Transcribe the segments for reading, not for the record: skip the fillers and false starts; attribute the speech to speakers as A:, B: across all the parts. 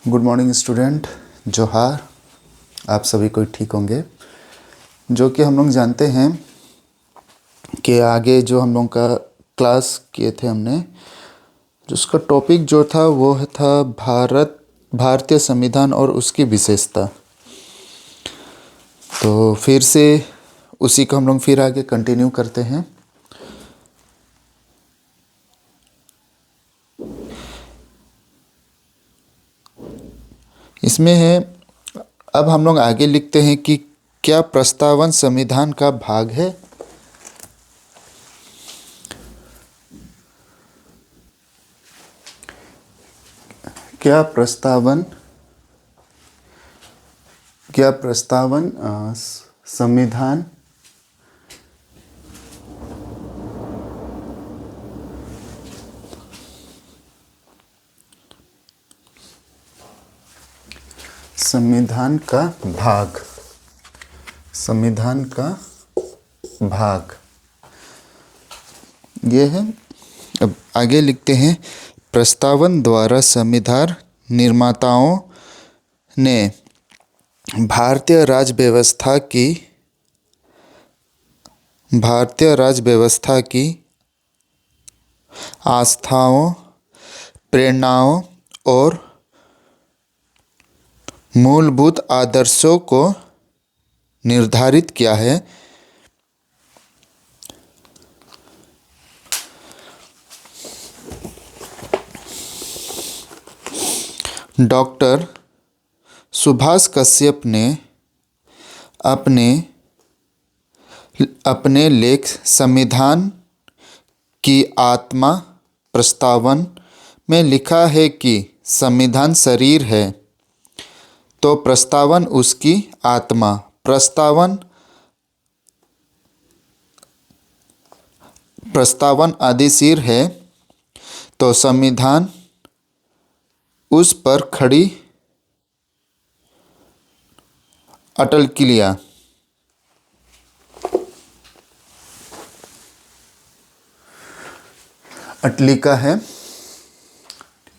A: Good morning student. जोहार। आप सभी कोई ठीक होंगे। जो कि हम लोग जानते हैं कि आगे जो हम लोग का क्लास किए थे हमने, जो उसका टॉपिक जो था वो था भारतीय संविधान और उसकी विशेषता। तो फिर से उसी को हम लोग फिर आगे कंटिन्यू करते हैं। इसमें है, अब हम लोग आगे लिखते हैं कि क्या प्रस्तावना संविधान का भाग है। क्या प्रस्तावना संविधान संविधान का भाग ये है। अब आगे लिखते हैं, प्रस्तावना द्वारा संविधान निर्माताओं ने भारतीय राज्य व्यवस्था की आस्थाओं, प्रेरणाओं और मूलभूत आदर्शों को निर्धारित किया है। डॉक्टर सुभाष कश्यप ने अपने लेख संविधान की आत्मा प्रस्तावना में लिखा है कि संविधान शरीर है तो प्रस्तावना उसकी आत्मा। प्रस्तावना आदि सिर है तो संविधान उस पर खड़ी अटल किलिया। अटलिका है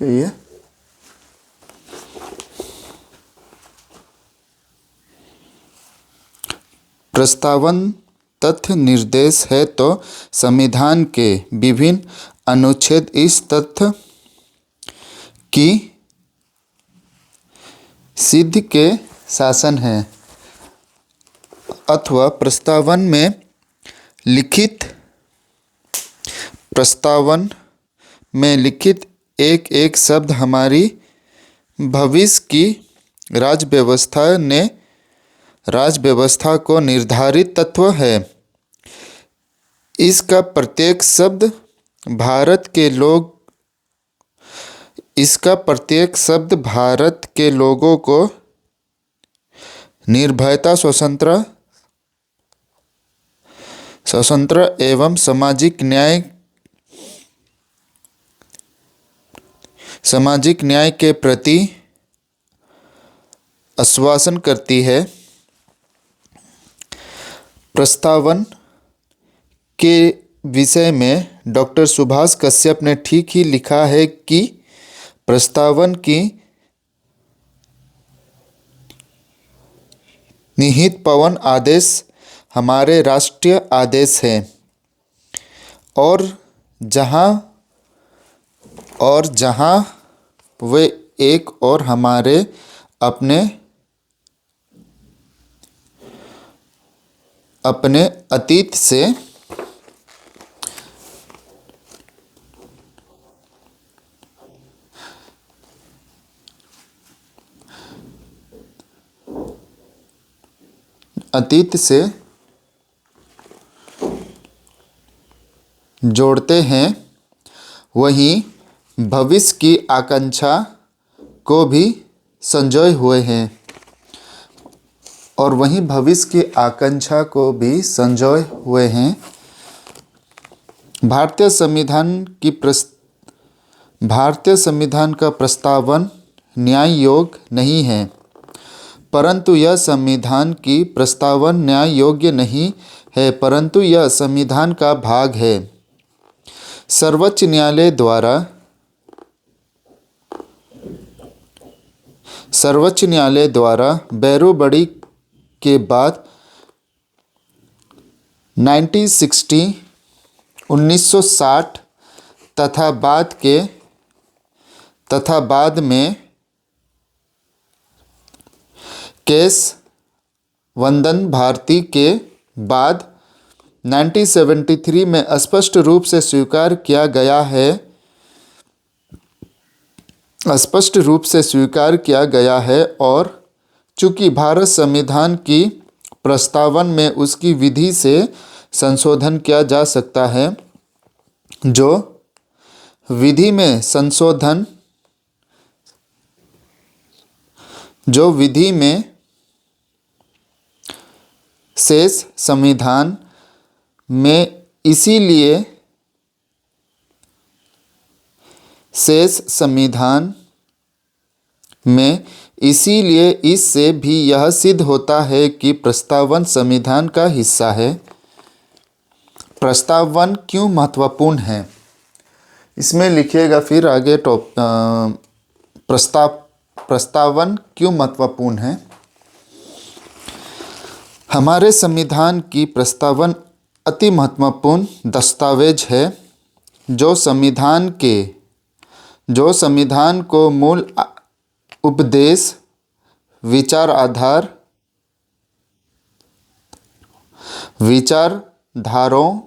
A: ये। प्रस्तावना तथ्य निर्देश है तो संविधान के विभिन्न अनुच्छेद इस तथ्य की सिद्धि के शासन है, अथवा प्रस्तावना में लिखित एक एक शब्द हमारी भविष्य की राज्य व्यवस्था को निर्धारित तत्व है। इसका प्रत्येक शब्द भारत के लोगों को निर्भयता, स्वतंत्र एवं सामाजिक न्याय के प्रति आश्वासन करती है। प्रस्तावना के विषय में डॉक्टर सुभाष कश्यप ने ठीक ही लिखा है कि प्रस्तावना की निहित पवन आदेश हमारे राष्ट्रीय आदेश है और जहाँ वे एक और हमारे अपने अतीत से जोड़ते हैं, वहीं भविष्य की आकांक्षा को भी संजोए हुए हैं। भारतीय संविधान का प्रस्तावना न्याय योग्य नहीं है, परंतु यह संविधान की प्रस्तावना न्याय योग्य नहीं है, परंतु यह संविधान का भाग है। सर्वोच्च न्यायालय द्वारा सर्वोच्च न्यायालय द्वारा बैरोबड़ी के बाद 1960 तथा बाद में केस वंदन भारती के बाद 1973 में स्पष्ट रूप से स्वीकार किया गया है और चूंकि भारत संविधान की प्रस्तावन में उसकी विधि से संशोधन किया जा सकता है, जो विधि में शेष संविधान में इसीलिए इससे भी यह सिद्ध होता है कि प्रस्तावन संविधान का हिस्सा है। प्रस्तावन क्यों महत्वपूर्ण है, इसमें लिखिएगा फिर आगे प्रस्तावन क्यों महत्वपूर्ण है। हमारे संविधान की प्रस्तावन अति महत्वपूर्ण दस्तावेज है जो संविधान को मूल उपदेश, विचारधाराओं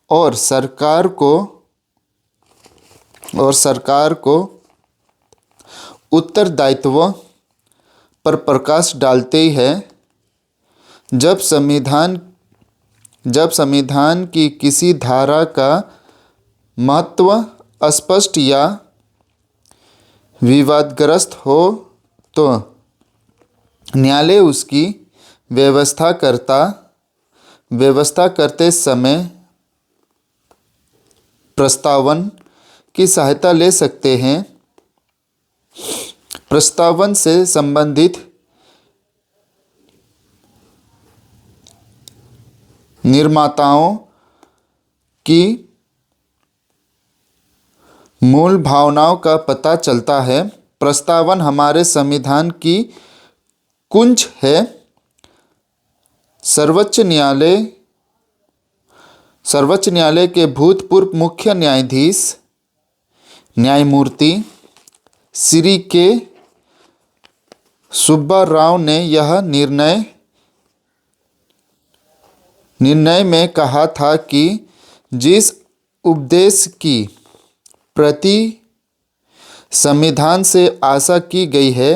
A: और सरकार को उत्तरदायित्व पर प्रकाश डालते हैं। जब संविधान की किसी धारा का महत्व अस्पष्ट या विवादग्रस्त हो तो न्यायालय उसकी व्यवस्था करते समय प्रस्तावन की सहायता ले सकते हैं। प्रस्तावन से संबंधित निर्माताओं की मूल भावनाओं का पता चलता है। प्रस्तावन हमारे संविधान की कुंज है। सर्वोच्च न्यायालय के भूतपूर्व मुख्य न्यायमूर्ति श्री के सुब्बा राव ने यह निर्णय में कहा था कि जिस उपदेश की प्रति संविधान से आशा की गई है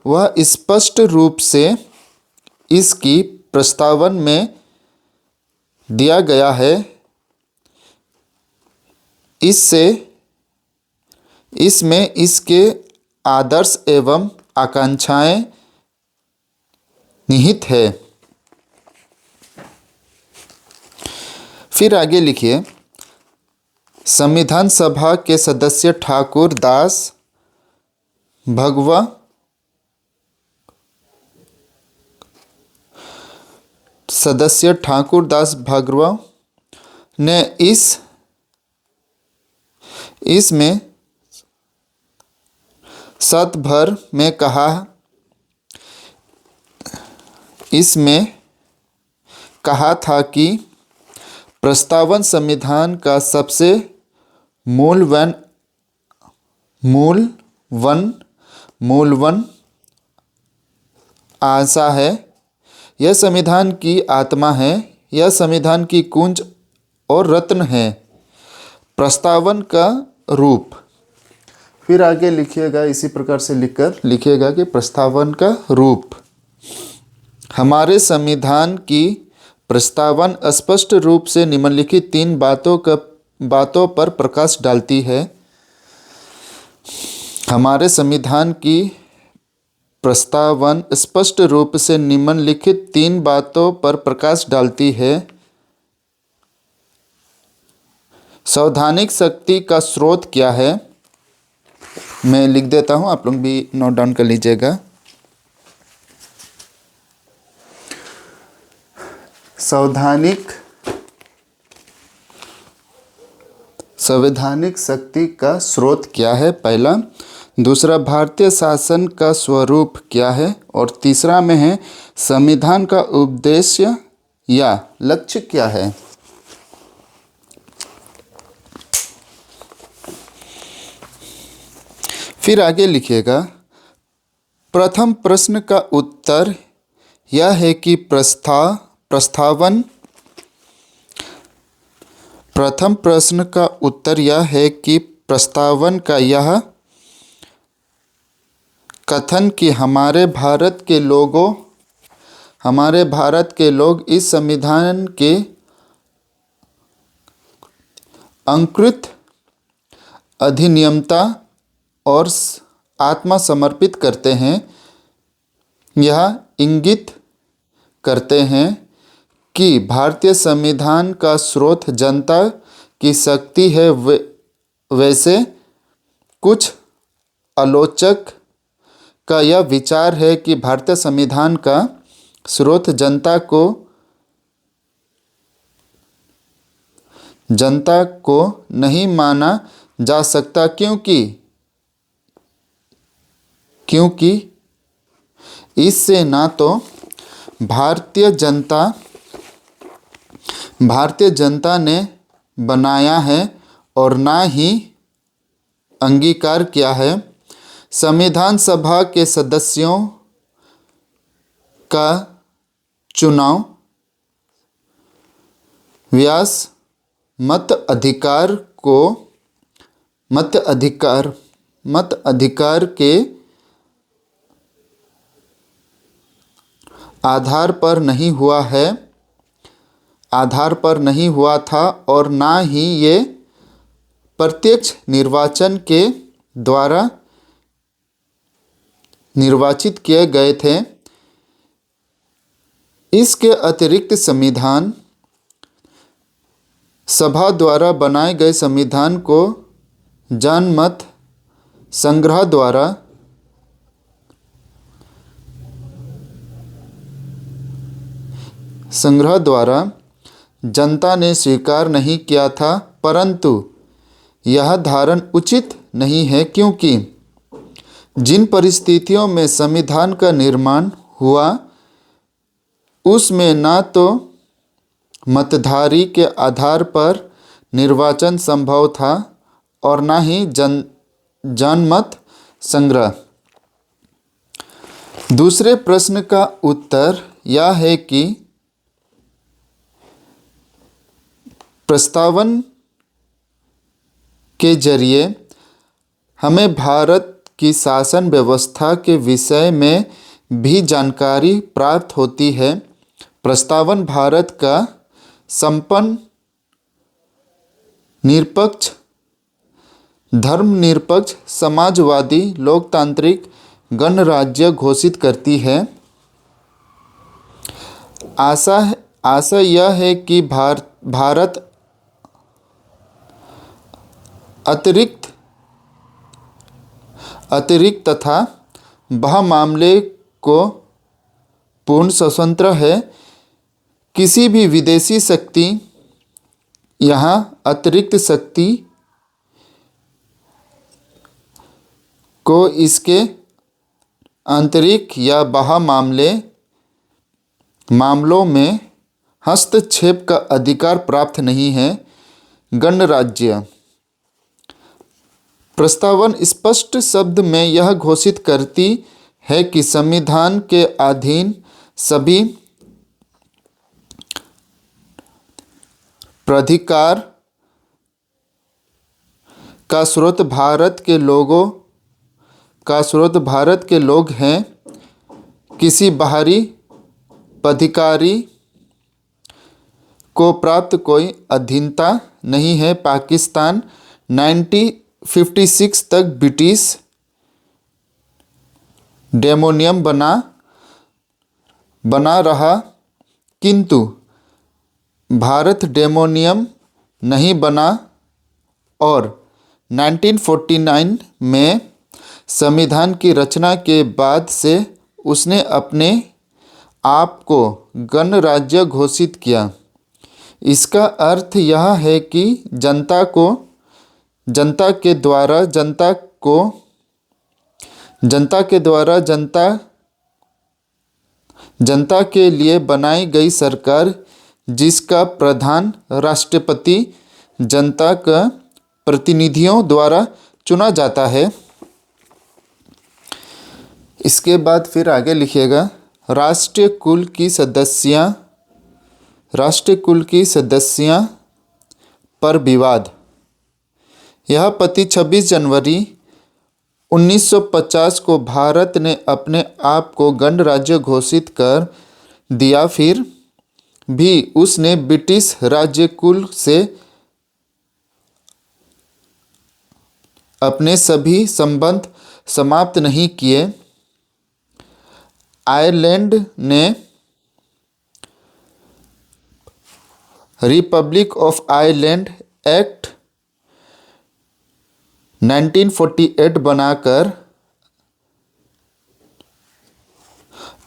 A: वह स्पष्ट रूप से इसकी प्रस्तावन में दिया गया है। इसमें इसके आदर्श एवं आकांक्षाएं निहित है। फिर आगे लिखिए, संविधान सभा के सदस्य ठाकुर दास भगवा ने इसमें सतभर में कहा था कि प्रस्तावन संविधान का सबसे मूलवन आशा है। यह संविधान की आत्मा है। यह संविधान की कुंज और रत्न है। प्रस्तावन का रूप, फिर आगे लिखिएगा इसी प्रकार से लिखिएगा कि प्रस्तावन का रूप हमारे संविधान की प्रस्तावन स्पष्ट रूप से निम्नलिखित 3 बातों पर प्रकाश डालती है। हमारे संविधान की प्रस्तावन स्पष्ट रूप से निम्नलिखित 3 बातों पर प्रकाश डालती है। संवैधानिक शक्ति का स्रोत क्या है? मैं लिख देता हूं, आप लोग भी नोट डाउन कर लीजिएगा। संवैधानिक शक्ति का स्रोत क्या है? पहला, दूसरा, भारतीय शासन का स्वरूप क्या है। और तीसरा में है, संविधान का उद्देश्य या लक्ष्य क्या है। फिर आगे लिखिएगा, प्रथम प्रश्न का उत्तर यह है कि प्रस्तावन प्रथम प्रश्न का उत्तर यह है कि प्रस्तावन का यह कथन कि हमारे भारत के लोग इस संविधान के अंकुरित अधिनियमता और आत्मा समर्पित करते हैं, यह इंगित करते हैं कि भारतीय संविधान का स्रोत जनता की शक्ति है। वैसे कुछ आलोचक का यह विचार है कि भारतीय संविधान का स्रोत जनता को नहीं माना जा सकता, क्योंकि इससे ना तो भारतीय जनता ने बनाया है और ना ही अंगीकार किया है। संविधान सभा के सदस्यों का चुनाव व्यास मत अधिकार के आधार पर नहीं हुआ था और ना ही ये प्रत्यक्ष निर्वाचन के द्वारा निर्वाचित किए गए थे। इसके अतिरिक्त संविधान सभा द्वारा बनाए गए संविधान को जनमत संग्रह द्वारा जनता ने स्वीकार नहीं किया था, परंतु यह धारणा उचित नहीं है, क्योंकि जिन परिस्थितियों में संविधान का निर्माण हुआ उसमें न तो मतधारी के आधार पर निर्वाचन संभव था और न ही जनमत संग्रह। दूसरे प्रश्न का उत्तर यह है कि प्रस्तावन के जरिए हमें भारत की शासन व्यवस्था के विषय में भी जानकारी प्राप्त होती है। प्रस्तावन भारत का संपन्न, निरपक्ष, धर्मनिरपेक्ष, समाजवादी, लोकतांत्रिक गणराज्य घोषित करती है। आशा यह है कि भारत अतिरिक्त तथा वह मामले को पूर्ण स्वतंत्र है। किसी भी विदेशी शक्ति यहाँ अतिरिक्त शक्ति को इसके आंतरिक या बाह्य मामलों में हस्तक्षेप का अधिकार प्राप्त नहीं है। गणराज्य प्रस्तावन स्पष्ट शब्द में यह घोषित करती है कि संविधान के अधीन सभी प्राधिकार का स्रोत भारत के लोग हैं। किसी बाहरी प्राधिकारी को प्राप्त कोई अधीनता नहीं है। पाकिस्तान 1956 तक ब्रिटिश डोमिनियन बना रहा, किंतु भारत डोमिनियन नहीं बना और 1949 में संविधान की रचना के बाद से उसने अपने आप को गणराज्य घोषित किया। इसका अर्थ यह है कि जनता के द्वारा जनता को जनता के द्वारा जनता के लिए बनाई गई सरकार, जिसका प्रधान राष्ट्रपति जनता का प्रतिनिधियों द्वारा चुना जाता है। इसके बाद फिर आगे लिखिएगा, राष्ट्रीय कुल की सदस्या पर विवाद। यह प्रति 26 जनवरी 1950 को भारत ने अपने आप को गणराज्य घोषित कर दिया, फिर भी उसने ब्रिटिश राज्यकुल से अपने सभी संबंध समाप्त नहीं किए। आयरलैंड ने रिपब्लिक ऑफ आयरलैंड एक्ट 1948 बनाकर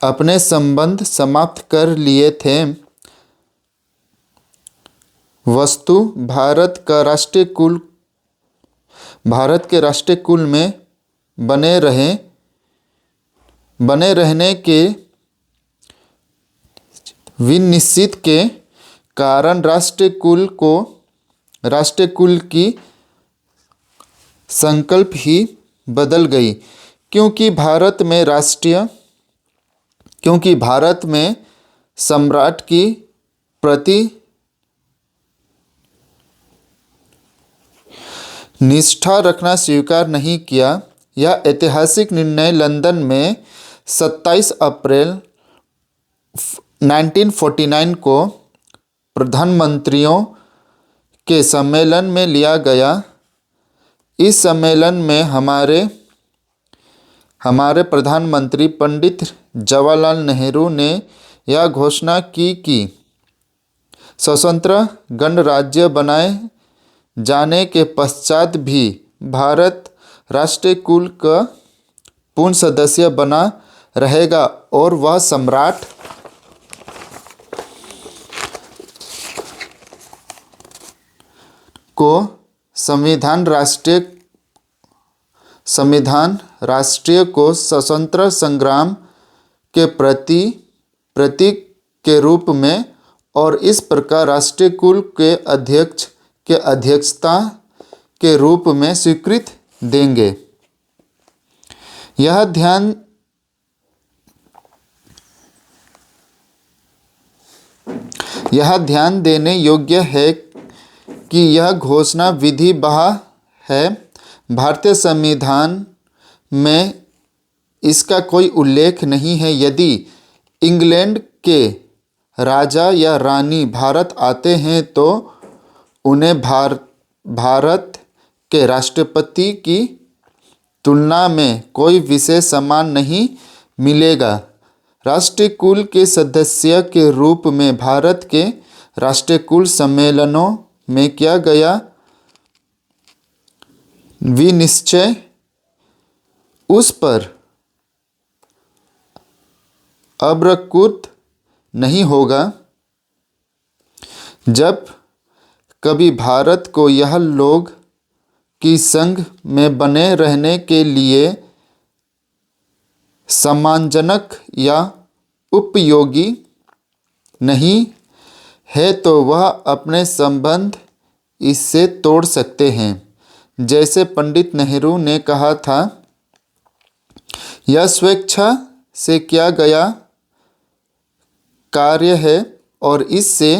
A: अपने संबंध समाप्त कर लिए थे। वस्तु भारत के राष्ट्रीय कुल में बने रहने के विनिश्चित के कारण राष्ट्रीय कुल की संकल्प ही बदल गई, क्योंकि भारत में सम्राट की प्रति निष्ठा रखना स्वीकार नहीं किया। यह ऐतिहासिक निर्णय लंदन में 27 अप्रैल 1949 को प्रधानमंत्रियों के सम्मेलन में लिया गया। इस सम्मेलन में हमारे प्रधानमंत्री पंडित जवाहरलाल नेहरू ने यह घोषणा की कि स्वतंत्र गणराज्य बनाए जाने के पश्चात भी भारत राष्ट्रीय कुल का पूर्ण सदस्य बना रहेगा और वह सम्राट को संविधान राष्ट्रीय को स्वतंत्रता संग्राम के प्रतीक के रूप में और इस प्रकार राष्ट्रीय कुल के अध्यक्ष के अध्यक्षता के रूप में स्वीकृति देंगे। यह ध्यान देने योग्य है कि यह घोषणा विधि बाह्य है। भारतीय संविधान में इसका कोई उल्लेख नहीं है। यदि इंग्लैंड के राजा या रानी भारत आते हैं तो उन्हें भारत के राष्ट्रपति की तुलना में कोई विशेष सम्मान नहीं मिलेगा। राष्ट्रीय कुल के सदस्य के रूप में भारत के राष्ट्रीय कुल सम्मेलनों में किया गया विनिश्चय उस पर अब्रकुत नहीं होगा। जब कभी भारत को यह लोग की संघ में बने रहने के लिए सम्मानजनक या उपयोगी नहीं है तो वह अपने संबंध इससे तोड़ सकते हैं। जैसे पंडित नेहरू ने कहा था, यह स्वेच्छा से किया गया कार्य है और इससे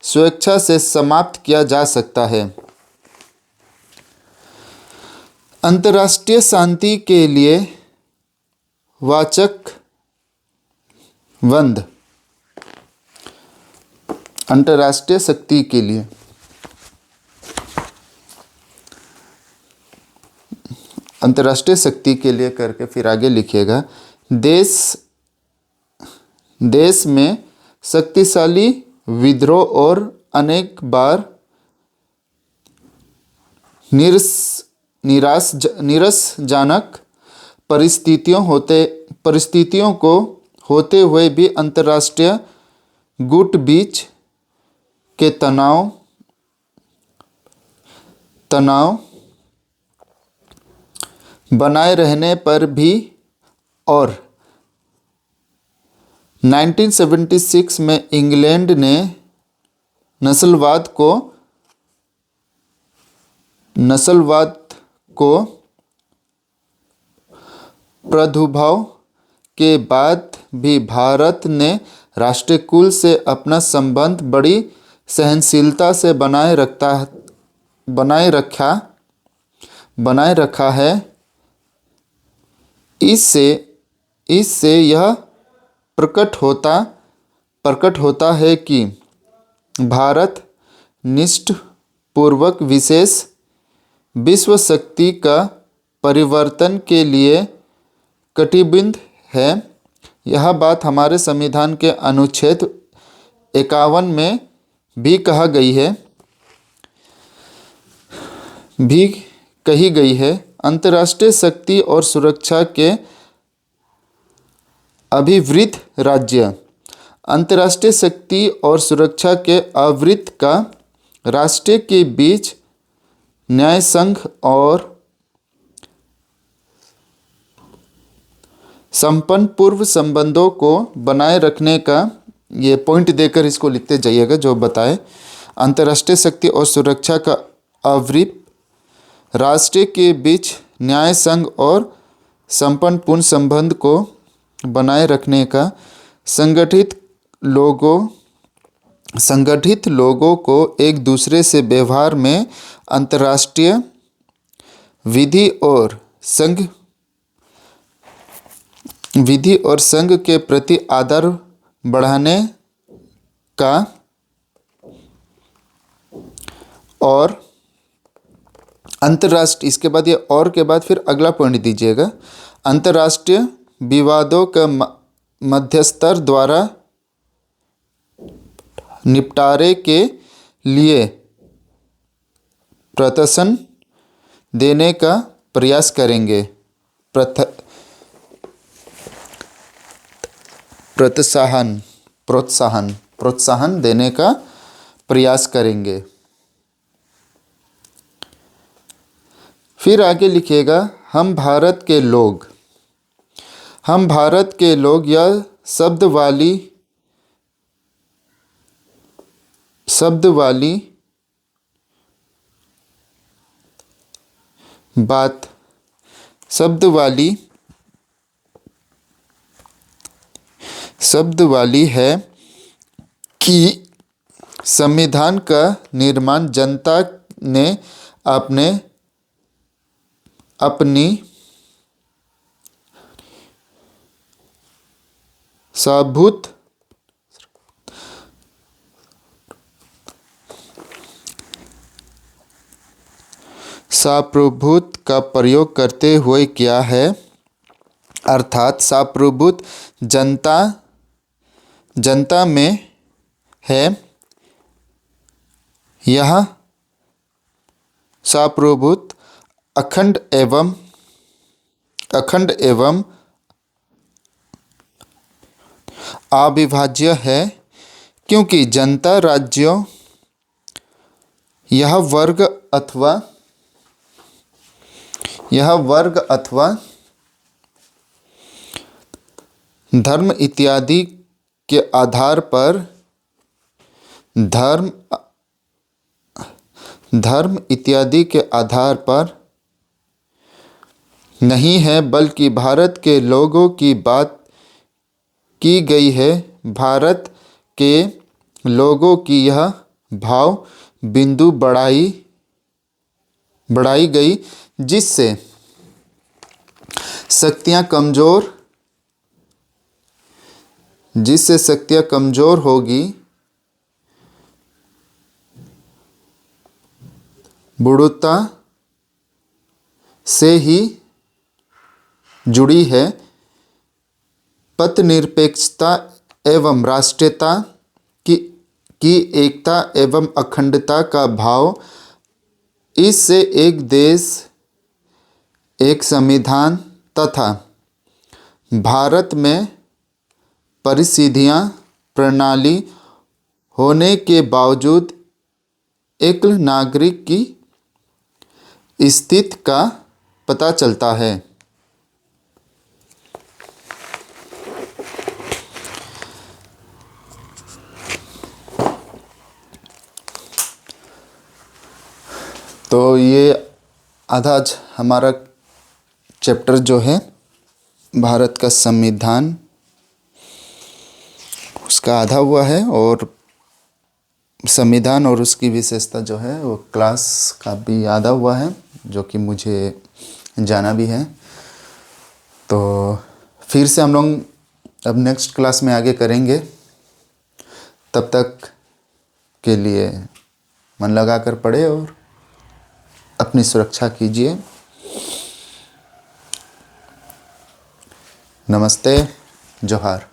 A: स्वेच्छा से समाप्त किया जा सकता है। अंतर्राष्ट्रीय शांति के लिए वाचक वंद। अंतर्राष्ट्रीय शक्ति के लिए करके फिर आगे लिखिएगा, देश में शक्तिशाली विद्रोह और अनेक बार निराशाजनक परिस्थितियों को होते हुए भी अंतर्राष्ट्रीय गुट बीच के तनाव बनाए रहने पर भी और 1976 में इंग्लैंड ने नस्लवाद को प्रादुर्भाव के बाद भी भारत ने राष्ट्रकुल से अपना संबंध बड़ी सहनशीलता से बनाए रखा है। इससे यह प्रकट होता है कि भारत निष्ठापूर्वक विशेष विश्व शक्ति का परिवर्तन के लिए कटिबद्ध है। यह बात हमारे संविधान के अनुच्छेद 51 में भी कही गई है। अंतर्राष्ट्रीय शक्ति और सुरक्षा के अभिवृद्ध राज्य अंतर्राष्ट्रीय शक्ति और सुरक्षा के अवृत्त का राष्ट्र के बीच न्यायसंग और संपन्न पूर्व संबंधों को बनाए रखने का, ये पॉइंट देकर इसको लिखते जाइएगा जो बताए। अंतर्राष्ट्रीय शक्ति और सुरक्षा का अवृत्त राष्ट्र के बीच न्यायसंग और संपन्न पूर्ण संबंध को बनाए रखने का, संगठित लोगों को एक दूसरे से व्यवहार में अंतर्राष्ट्रीय विधि और संघ के प्रति आदर बढ़ाने का, और अंतर्राष्ट्रीय, इसके बाद ये और के बाद फिर अगला पॉइंट दीजिएगा। अंतर्राष्ट्रीय विवादों का मध्यस्थर द्वारा निपटारे के लिए प्रोत्साहन देने का प्रयास करेंगे। प्रोत्साहन देने का प्रयास करेंगे। फिर आगे लिखिएगा, हम भारत के लोग यह शब्द वाली है कि संविधान का निर्माण जनता ने अपनी सार्वभौमत्व का प्रयोग करते हुए किया है। अर्थात सार्वभौमत्व जनता में है। यह सार्वभौमत्व अखंड एवं अविभाज्य है, क्योंकि जनता राज्यों यह वर्ग अथवा धर्म इत्यादि के आधार पर नहीं है, बल्कि भारत के लोगों की बात की गई है। भारत के लोगों की यह भाव बिंदु बढ़ाई गई, जिससे शक्तियां कमजोर होगी, बुढ़ापा से ही जुड़ी है। पथनिरपेक्षता एवं राष्ट्रीयता की एकता एवं अखंडता का भाव, इससे एक देश एक संविधान तथा भारत में परिसिद्धियां प्रणाली होने के बावजूद एक नागरिक की स्थिति का पता चलता है। ये आधा आज हमारा चैप्टर जो है भारत का संविधान, उसका आधा हुआ है, और संविधान और उसकी विशेषता जो है वो क्लास का भी आधा हुआ है, जो कि मुझे जाना भी है। तो फिर से हम लोग अब नेक्स्ट क्लास में आगे करेंगे। तब तक के लिए मन लगा कर पढ़े और अपनी सुरक्षा कीजिए। नमस्ते, जोहार।